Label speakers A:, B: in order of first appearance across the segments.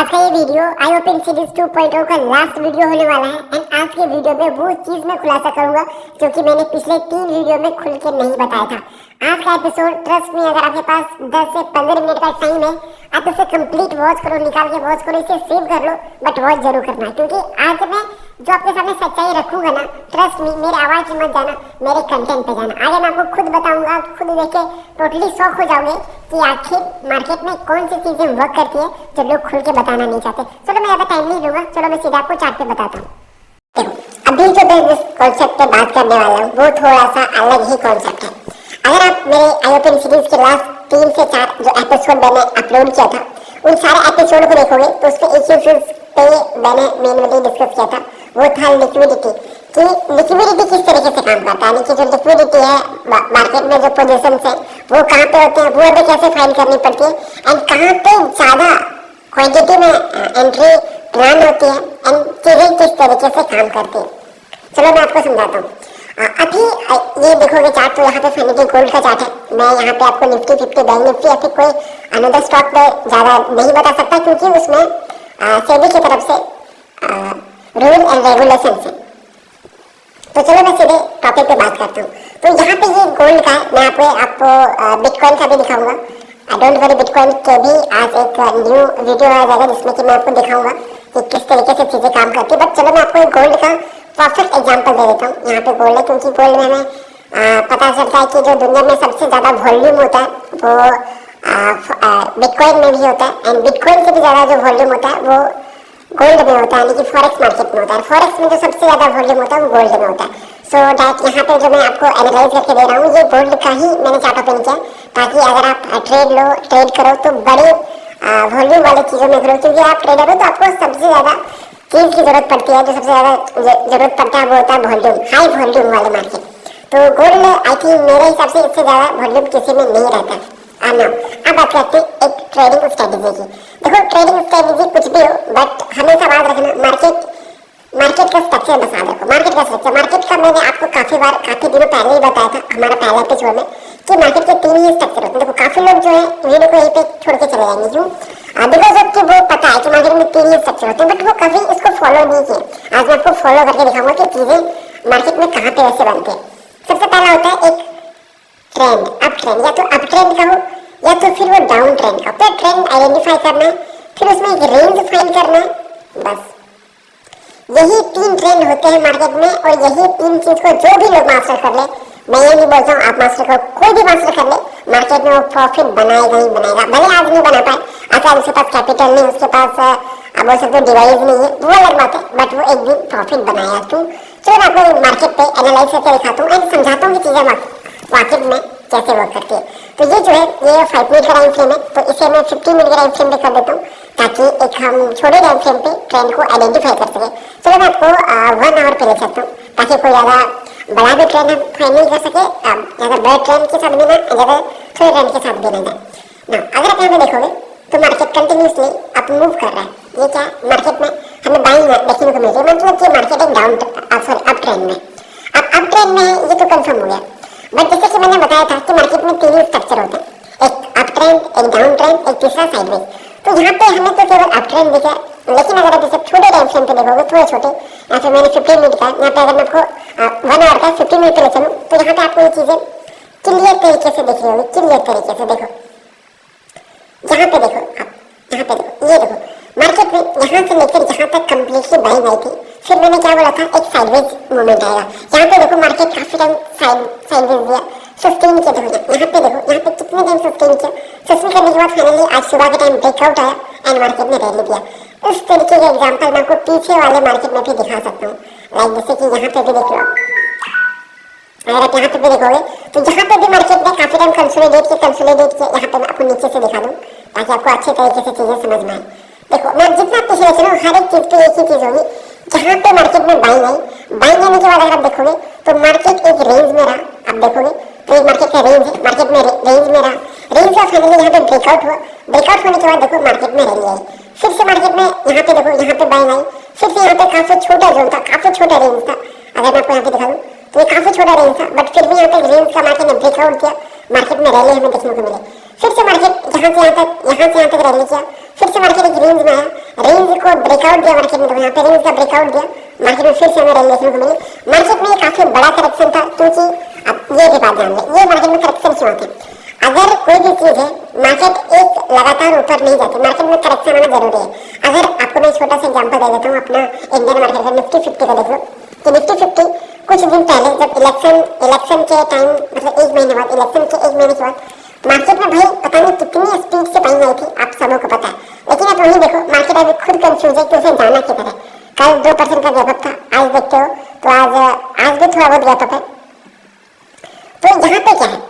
A: आज का ये वीडियो आईओपन सीरीज 2.0 का लास्ट वीडियो होने वाला है एंड आज के वीडियो में वो चीज मैं खुलासा करूंगा जो कि मैंने पिछले 3 वीडियो में खुल के नहीं बताया था। आज का एपिसोड ट्रस्ट में अगर आपके पास 10 से 15 मिनट का टाइम है आप इसे कंप्लीट वॉच करो, निकाल के वॉच करो, इसे सेव कर लो, बट वॉच जरूर करना है क्योंकि आज मैं जो आपके सामने सच्चाई रखूंगा ना, ट्रस्ट मी, मेरे आवाज में मत जाना, मेरे कंटेंट पे जाना। आगे मैं आपको खुद बताऊंगा, खुद देख के टोटली शॉक हो जाओगे कि आखिर मार्केट में कौन सी चीजें वर्क करती है जो लोग खुल के बताना नहीं चाहते। चलो मैं ज्यादा टाइम नहीं लूंगा, चलो मैं सीधा आपको चार्ट पे बताता हूँ। देखो अभी जो मैं जिस कॉन्सेप्ट पे बात करने वाला हूँ वो थोड़ा सा अलग ही कॉन्सेप्ट है। अगर आप मेरे आईओपन सीरीज के लास्ट 3 से 4 जो एपिसोड मैंने अपलोड किया था उन सारे एपिसोड को देखोगे तो उसमें एक चीज पे मैंने मेनली डिस्कस किया था, वो था लिक्विडिटी। कि लिक्विडिटी किस तरीके से काम करता है, यानी कि जो लिक्विडिटी है मार्केट में, जो पोजीशंस है वो कहाँ पे होते हैं, वो हमें कैसे फाइंड करनी पड़ती है एंड कहाँ पे ज्यादा क्वांटिटी में एंट्री प्लान होती है एंड चीजें किस तरीके से काम करती है। चलो मैं आपको समझाता हूँ। अभी ये देखोगे चार्ट, तो यहाँ पे फाइनली गोल्ड का चार्ट है। मैं यहाँ पे आपको निफ्टी 50 बैंक निफ्टी या फिर कोई अनदर स्टॉक पे ज्यादा नहीं बता सकता क्योंकि उसमें सेबी की तरफ से रूल एंड रेगुलेशन है। तो चलो मैं सीधे टॉपिक पे बात करता हूँ। तो यहाँ पे ये गोल्ड का मैं आपको बिटकॉइन का भी दिखाऊंगा। डोंट वरी, बिटकॉइन के भी आज एक न्यू वीडियो आ जाएगा जिसमें कि मैं आपको दिखाऊंगा कि किस तरीके से चीजें काम करती है। बट चलो मैं आपको एक गोल्ड का परफेक्ट एग्जांपल दे देता हूँ। यहाँ पे गोल्ड है क्योंकि गोल्ड में हमें पता चलता है कि जो दुनिया में सबसे ज्यादा वॉल्यूम होता है वो बिटकॉइन में भी होता है एंड बिटकॉइन से भी ज्यादा जो वॉल्यूम होता है वो गोल्ड में होता है, यानी कि फॉरेक्स मार्केट में होता है। फॉरेक्स में जो सबसे ज्यादा वॉल्यूम होता है वो गोल्ड में होता है। सो दैट यहाँ पे जो मैं आपको एनालाइज करके दे रहा हूँ ये गोल्ड का ही मैंने चार्ट ओपन किया ताकि अगर आप ट्रेड करो तो बड़े वॉल्यूम वाली चीजों में करो, क्योंकि आप ट्रेडर हो तो आपको सबसे ज्यादा चीज की जरूरत पड़ती है, जो सबसे ज्यादा जरूरत पड़ता है वो होता है वॉल्यूम, हाई वॉल्यूम वाले मार्केट। तो गोल्ड आई थिंक मेरे हिसाब से इससे ज्यादा वॉल्यूम किसी में नहीं रहता। अब बात करते हैं एक ट्रेडिंग स्ट्रेटेजी की। देखो ट्रेडिंग स्ट्रेटेजी कुछ भी हो बट हमेशा याद रखना मार्केट का स्ट्रक्चर बता रखो। मार्केट का मैंने आपको काफी दिनों पहले ही बताया था हमारा पहला एपिसोड में कि मार्केट के 3 ही स्ट्रक्चर होते हैं। देखो काफी लोग जो है वीडियो को यहीं पे छोड़ के चले जाएंगे, क्यों? बिकॉज ऑफ कि वो पता है कि मार्केट में 3 ही स्ट्रक्चर होते हैं बट वो कभी इसको फॉलो नहीं किए। आज मैं आपको फॉलो करके दिखाऊंगा कि चीजें मार्केट में कहाँ पे वैसे बनती है। सबसे पहला होता है एक ट्रेंड, अप ट्रेंड, या तो अप ट्रेंड का हो या तो फिर वो डाउन ट्रेंड का। तो ट्रेंड आइडेंटिफाई करना है, फिर उसमें एक रेंज फाइंड करना है, बस यही 3 ट्रेंड होते हैं मार्केट में। और यही 3 चीज को जो भी लोग मास्टर कर ले, मैं ये नहीं बोलता हूँ आप मास्टर करो, कोई भी मास्टर कर ले मार्केट में वो प्रॉफिट बनाएगा ही बनाएगा। भले आज नहीं बना पाए, अगर उसके पास कैपिटल नहीं, उसके पास बोल सकते डिवाइस नहीं है, वो अलग बात है, बट वो एक दिन प्रॉफिट बनाएगा। क्यों? चलो मैं आपको मार्केट पे एनालाइज करके दिखाता हूँ एंड समझाता हूँ कि चीजें मार्केट में कैसे वर्क करती है। तो ये जो है ये 5 मिनट का टाइम फ्रेम है, तो इसे मैं 15 मिनट का टाइम फ्रेम पे कर देता हूँ ताकि एक हम छोटे टाइम फ्रेम पे ट्रेंड को आइडेंटिफाई कर सके। चलो मैं आपको 1 आवर पे ले सकता हूँ ताकि कोई ज़्यादा बड़ा भी ट्रेंड हम फाइंड नहीं कर सके, ज़्यादा बड़े ट्रेंड के साथ भी ना, ज़्यादा थोड़े ट्रेंड के साथ भी ना जाए। अगर आप यहाँ पे देखोगे तो मार्केट कंटिन्यूसली अप मूव कर रहा है। ये क्या मार्केट में हमें बाइंग देखने को मिल रही है, मतलब कि मार्केट एक अप ट्रेंड में, अब अप ट्रेंड में ये तो कंफर्म हो गया। बट जैसे कि मैंने बताया था कि मार्केट में 3 स्ट्रक्चर होते हैं, एक अप ट्रेंड, एक डाउन ट्रेंड, एक तीसरा साइडवेज। तो यहाँ पे हमें तो केवल अप ट्रेंड दिखा, लेकिन अगर आप इसे छोटे टाइम फ्रेम पे देखोगे, थोड़े छोटे, या फिर मैंने 15 मिनट का, यहाँ पे अगर मैं आपको 1 आवर का 15 मिनट पे ले चलूँ तो यहाँ पे आपको ये चीजें क्लियर तरीके से दिख रही होगी। क्लियर तरीके से देखो, यहाँ पे देखो, आप यहाँ पे देखो, ये देखो मार्केट में यहाँ से लेकर यहाँ तक कम्प्लीटली बाइंग आई थी। फिर मैंने क्या बोला था, एक साइडवेज मूवमेंट आएगा। यहाँ पे देखो मार्केट काफी टाइम साइडवेज दिया, सस्टेन किया। देखो यहाँ पे देखो, यहाँ पे कितने टाइम सस्टेन किया। सस्टेन करने के बाद फाइनली आज सुबह के टाइम ब्रेकआउट आया एंड मार्केट ने रैली दिया। उस तरीके का एग्जांपल मैं आपको पीछे वाले मार्केट में भी दिखा सकता हूँ। लाइक जैसे कि यहाँ पे भी देख लो, अगर आप यहाँ पे भी देखोगे तो यहाँ पे भी मार्केट ने काफी टाइम कंसोलिडेट किया। यहाँ पे मैं आपको नीचे से दिखा दूँ ताकि आपको अच्छे तरीके से चीजें समझ में आए। देखो मैं जितना पिछले चलूँ हर एक चीज पे एक ही चीज होगी, जहाँ पे मार्केट में बाइंग आने के बाद अगर आप देखोगे तो मार्केट एक रेंज में रहा। आप देखोगे तो एक मार्केट का रेंज है, मार्केट में रेंज में रहा, रेंज का फाइनली यहाँ पे ब्रेकआउट हुआ। ब्रेकआउट होने के बाद देखो मार्केट में रैली आई, फिर से मार्केट में यहाँ पे देखो, यहाँ पे बाइंग आई, फिर से यहाँ पे काफी छोटा जोन था, काफी छोटा रेंज था। अगर मैं आपको यहाँ पे दिखा दूँ तो ये काफी छोटा रेंज था, बट फिर भी यहाँ पे रेंज का मार्केट ने ब्रेकआउट किया, मार्केट में रैली हमें देखने को मिली। फिर से मार्केट यहाँ से यहाँ तक रैली किया, फिर से मार्केट एक रेंज में आया, रेंज को ब्रेकआउट दिया मार्केट ने, तो यहाँ पे रेंज का ब्रेकआउट दिया मार्केट में, फिर से हमें रैली देखने को मिली। मार्केट में काफी बड़ा करेक्शन था, क्योंकि अब ये भी बात ध्यान दें, ये मार्केट में करेक्शन क्यों आते हैं? अगर कोई भी चीज है, मार्केट एक लगातार ऊपर नहीं जाती, मार्केट में करेक्शन आना जरूरी है। अगर आपको मैं छोटा सा एग्जांपल दे देता हूँ, अपना इंडियन मार्केट का निफ्टी 50 का देख लो, कि निफ्टी 50 कुछ दिन पहले जब इलेक्शन के टाइम, मतलब एक महीने बाद, इलेक्शन के एक महीने के बाद मार्केट में भाई पता नहीं कितनी स्पीड से पाई आई थी, आप सबों को पता है। लेकिन आप वही देखो, मार्केट अभी खुद कंफ्यूज है कि उसे जाना किधर है। कल 2% का गैप अप था, आज देखते हो तो आज भी थोड़ा बहुत गैप अप है। तो यहाँ पे क्या है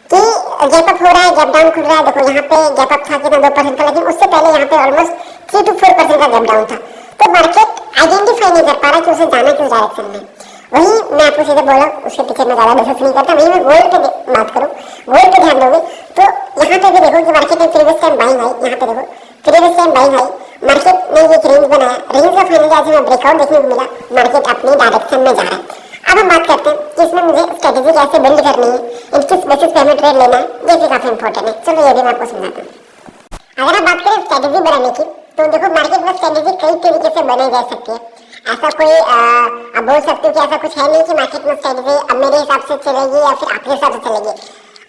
A: कि गैप अप हो रहा है, गैप डाउन खुल रहा है। देखो यहाँ पे गैप अप था कितना 2% का, लेकिन उससे पहले यहाँ पे ऑलमोस्ट 3 to 4% का गैप डाउन था। तो मार्केट आइडेंटिफाई नहीं कर पा रहा कि उसे जाना किस डायरेक्शन में। वही मैं आपको सीधे बोला, उसके पीछे मैं ज्यादा डिस्कस नहीं करता। वही मैं गोल्ड पे बात करूँ, गोल्ड पे ध्यान दोगे तो यहाँ पे भी देखो कि मार्केट में प्रीवियस टाइम बाइंग आई, यहाँ पे देखो previous time buying I, market ने एक रेंज बनाया, रेंज का फाइनली आज हमें ब्रेकआउट देखने को मिला, मार्केट अपनी डायरेक्शन में जा रहा है। अब हम बात करते हैं कि इसमें मुझे स्ट्रेटेजी कैसे बिल्ड करनी है, किस बेसिस पे हमें ट्रेड लेना है, ये भी काफी इंपॉर्टेंट है। चलो ये भी मैं आपको समझाता हूँ। अगर हम बात करें स्ट्रेटेजी बनाने की, तो देखो मार्केट में स्ट्रेटेजी कई तरीके से बनाई जा सकती है। ऐसा कोई अब बोल सकते हो कि ऐसा कुछ है नहीं कि मार्केट में स्ट्रेटेजी अब मेरे हिसाब से चलेगी या फिर आपके हिसाब से चलेगी।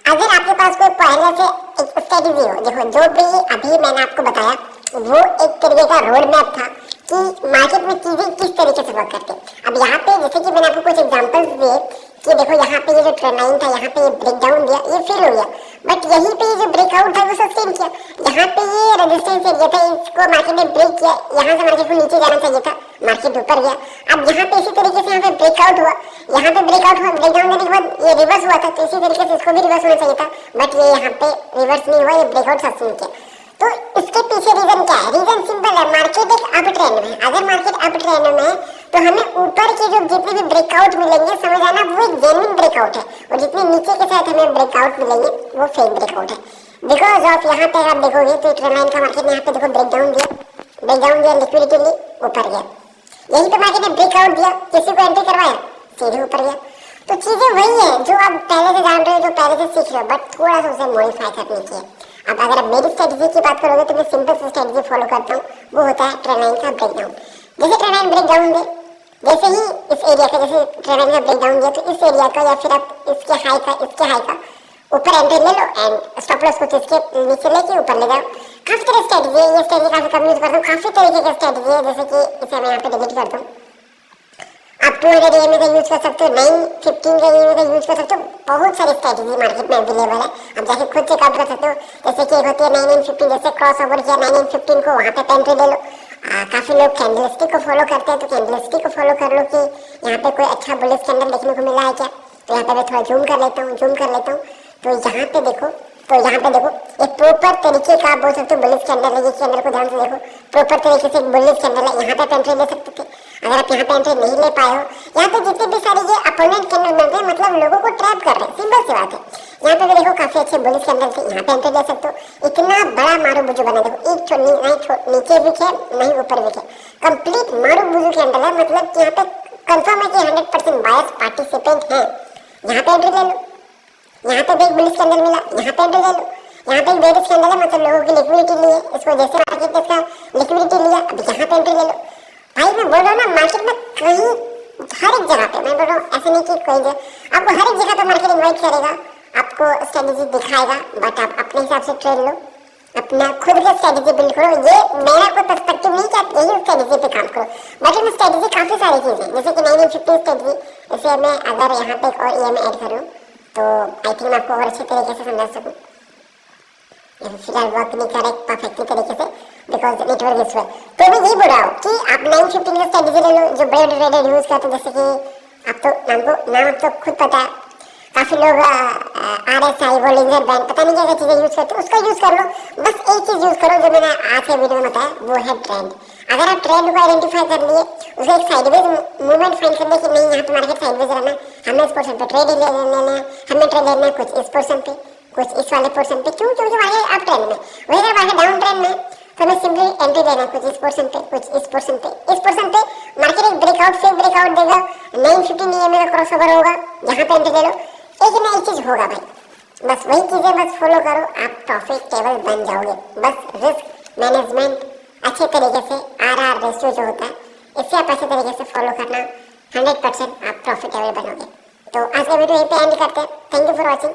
A: अगर आपके पास कोई पहले से एक स्ट्रेटेजी हो, देखो जो भी अभी मैंने आपको बताया वो एक तरीके का रोड मैप था कि मार्केट में चीजें किस तरीके से वर्क करते हैं। अब यहाँ पे जैसे कि मैंने आपको कुछ एग्जांपल्स दिए कि देखो यहाँ पे ये जो ट्रेंड लाइन था, यहाँ पे ये ब्रेक डाउन दिया, ये फेल हो गया, बट यहीं पे ये जो ब्रेकआउट था वो सस्टेन किया। यहाँ पे ये रेजिस्टेंस एरिया था, इसको मार्केट ने ब्रेक किया, यहाँ से मार्केट को नीचे जाना चाहिए था, मार्केट ऊपर गया। अब यहाँ पे इसी तरीके से यहाँ पे ब्रेकआउट हुआ, यहाँ पे ब्रेकआउट हुआ, ब्रेक डाउन देने के बाद ये रिवर्स हुआ था, तो इसी तरीके से इसको भी रिवर्स होना चाहिए था, बट ये यहाँ पे रिवर्स नहीं हुआ, ये ब्रेकआउट सस्टेन किया। तो इसके पीछे रीजन क्या है? रीजन सिंपल है, मार्केट एक अप ट्रेंड में है। अगर मार्केट अप ट्रेंड में है तो हमें ऊपर के जो जितने भी ब्रेकआउट मिलेंगे, समझ आना वो एक जेन्युइन ब्रेकआउट है, और जितने नीचे के साथ हमें ब्रेकआउट मिलेंगे वो फेक ब्रेकआउट है। बिकॉज ऑफ यहाँ पे आप देखोगे तो ट्रेंड लाइन का मार्केट ने यहाँ पे देखो ब्रेक डाउन दिया, लिक्विडिटी ली, ऊपर गया। यहीं पे मार्केट ने ब्रेकआउट दिया, किसी को एंट्री करवाया, सीधे ऊपर गया। तो चीजें वही है जो आप पहले से जान रहे हो, जो पहले से सीख रहे हो, बट थोड़ा सा उसे मॉडिफाई करने की है। अब अगर आप मेरी स्ट्रेटजी की बात करोगे तो मैं सिंपल सी स्ट्रेटजी फॉलो करता हूँ, वो होता है ट्रेंड लाइन का ब्रेकडाउन। जैसे ट्रेंड लाइन ब्रेकडाउन दे, जैसे ही इस एरिया का, जैसे ट्रेंड लाइन का ब्रेकडाउन दिया, तो इस एरिया का या फिर आप इसके हाई का ऊपर एंट्री ले लो एंड स्टॉप लॉस कुछ इसके नीचे लेके ऊपर ले जाओ। काफी तरह स्ट्रेटजी है, ये स्ट्रेटजी काफी कम यूज करता हूँ, काफी तरीके की स्ट्रेटजी है, जैसे कि इसे मैं यहाँ पे डिलीट करता हूँ। आप 200 EMA का यूज कर सकते हो, 915 का EMA का यूज कर सकते हो, बहुत सारी स्ट्रेटजी मार्केट में अवेलेबल है, आप जाके खुद चेकआउट कर सकते हो। जैसे कि एक होती है 9915, जैसे क्रॉस ओवर किया 9915 को, वहाँ पे एंट्री ले लो। काफी लोग कैंडलस्टिक को फॉलो करते हैं, तो कैंडलस्टिक को फॉलो कर लो कि यहाँ पे कोई अच्छा बुलिश कैंडल देखने को मिला है क्या। तो यहाँ पे मैं थोड़ा जूम कर लेता हूँ, तो यहाँ पे देखो, एक प्रॉपर तरीके का आप बोल सकते हो बुलिश कैंडल है। ये कैंडल को ध्यान से देखो, प्रॉपर तरीके से एक बुलिश कैंडल है, यहाँ पे एंट्री ले सकते थे। अगर आप यहाँ पे एंट्री नहीं ले पाए हो, यहाँ पे जितने भी सारे ये अपोनेंट कैंडल बनते हैं, मतलब लोगों को ट्रैप कर रहे हैं, सिंपल सी बात है। यहाँ पे भी देखो काफी अच्छे बुलिश कैंडल थे, यहाँ पे एंट्री ले सकते हो। इतना बड़ा मारू बुजू बना, देखो एक नीचे भी है नहीं ऊपर भी है, कंप्लीट मारू बुजू कैंडल है, मतलब यहाँ पे कंफर्म है कि 100% बायर्स पार्टिसिपेंट है। यहाँ पे एंट्री ले लो, यहाँ पे भी एक बुलिश कैंडल मिला, यहाँ पे एंट्री ले लो। यहाँ पे एक बेरिश कैंडल है, मतलब लोगों की लिक्विडिटी ली है, इसको जैसे मार्केट ने इसका लिक्विडिटी लिया, अब यहाँ पे एंट्री ले लो। भाई मैं बोल रहा हूँ ना, मार्केट में कहीं हर एक जगह पे, मैं बोल रहा हूँ ऐसे नहीं कि कोई आपको हर एक जगह पे मार्केट इन्वाइट करेगा, आपको स्ट्रेटेजी दिखाएगा, बट आप अपने हिसाब से ट्रेड लो, अपना खुद का स्ट्रेटेजी बिल्ड करो। ये मेरा कोई पर्सपेक्टिव नहीं कि आप यही स्ट्रेटेजी पे काम करो, बट में स्ट्रेटेजी काफी सारी चीजें, जैसे कि 950 स्ट्रेटेजी, जैसे मैं अगर यहाँ पे एक और EMA ऐड करूँ तो आई थिंक मैं आपको और अच्छे तरीके से समझा सकूँ। फिलहाल वर्क नहीं कर रहा है परफेक्टली तरीके से, बिकॉज नेटवर्क इशू है। तो मैं यही बोल रहा हूँ कि आप 915 का स्ट्रेटेजी ले लो, जो बड़े ट्रेडर यूज करते हैं, जैसे कि आप तो नाम तो खुद पता है, काफी लोग RSI वॉलिंजर बैंड पता नहीं क्या क्या चीजें यूज करते हैं, उसका यूज कर लो। बस एक चीज यूज करो जो मैंने आज के वीडियो में बताया, वो है ट्रेंड। अगर आप ट्रेंड को आइडेंटिफाई कर लिए, उसका एक साइडवेज मूवमेंट फाइंड कर ले कि नहीं यहाँ पे मार्केट साइडवेज रहना, हमें इस पोर्शन पे ट्रेड लेना है, हमें ट्रेड लेना है कुछ इस पोर्शन पे, कुछ इस वाले पोर्शन पे, क्यों? क्योंकि मार्केट अप ट्रेंड में, वही अगर मार्केट डाउन ट्रेंड में तो हमें सिंपली एंट्री लेना है कुछ इस पोर्शन पे, कुछ इस पोर्शन पे, इस पोर्शन पे मार्केट एक ब्रेकआउट से ब्रेकआउट देगा, 915 EMA का क्रॉसओवर होगा, यहाँ पे एंट्री ले लो, एक ना एक चीज होगा भाई। बस वही चीजें बस फॉलो करो, आप प्रॉफिटेबल बन जाओगे। बस रिस्क मैनेजमेंट, अच्छे तरीके से RR रेशियो जो होता है, इससे आप अच्छे तरीके से फॉलो करना, 100% आप प्रॉफिटेबल बनोगे। तो आज का वीडियो यहीं पे एंड करते हैं। Thank you for watching.